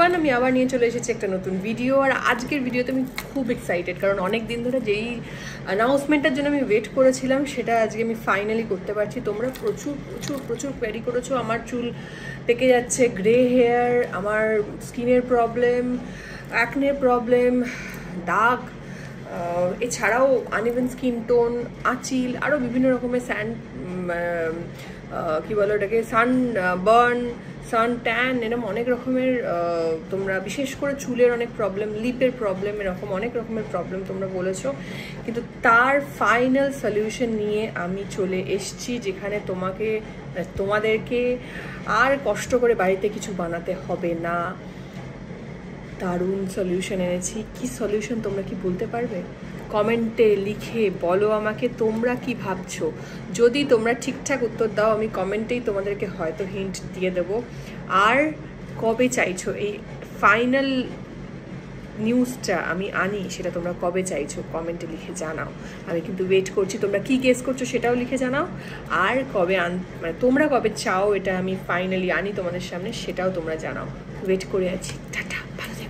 Everyone, আমি আবার নিয়ে চলে এসেছি একটা নতুন ভিডিও। আর আজকের ভিডিওতে আমি খুব এক্সাইটেড, কারণ অনেক দিন ধরে যেই অ্যানাউন্সমেন্টের জন্য আমি ওয়েট করেছিলাম সেটা আজকে আমি ফাইনালি করতে পারছি। তোমরা প্রচুর প্রচুর প্রচুর কোয়েরি করেছো, আমার চুল পেকে যাচ্ছে, গ্রে হেয়ার, আমার স্কিনের প্রবলেম, অ্যাকনের প্রবলেম, দাগ, এছাড়াও আনইভেন স্কিন টোন, আঁচিল, আরও বিভিন্ন রকমের কী বলো ওটাকে, সানবার্ন, সান ট্যান, এরকম অনেক রকমের তোমরা, বিশেষ করে চুলের অনেক প্রবলেম, লিপের প্রবলেম, এরকম অনেক রকমের প্রবলেম তোমরা বলেছো। কিন্তু তার ফাইনাল সলিউশন নিয়ে আমি চলে এসছি, যেখানে তোমাদেরকে আর কষ্ট করে বাড়িতে কিছু বানাতে হবে না। দারুণ সলিউশন এনেছি। কি সলিউশন তোমরা কি বলতে পারবে? কমেন্টে লিখে বলো আমাকে তোমরা কি ভাবছো। যদি তোমরা ঠিকঠাক উত্তর দাও, আমি কমেন্টেই তোমাদেরকে হয়তো হিন্ট দিয়ে দেবো। আর কবে চাইছো এই ফাইনাল নিউজটা আমি আনি, সেটা তোমরা কবে চাইছো কমেন্টে লিখে জানাও। আমি কিন্তু ওয়েট করছি, তোমরা কি গেস করছো সেটাও লিখে জানাও। আর কবে মানে তোমরা কবে চাও এটা আমি ফাইনালি আনি তোমাদের সামনে, সেটাও তোমরা জানাও। ওয়েট করে আছি। টাটা, ভালো।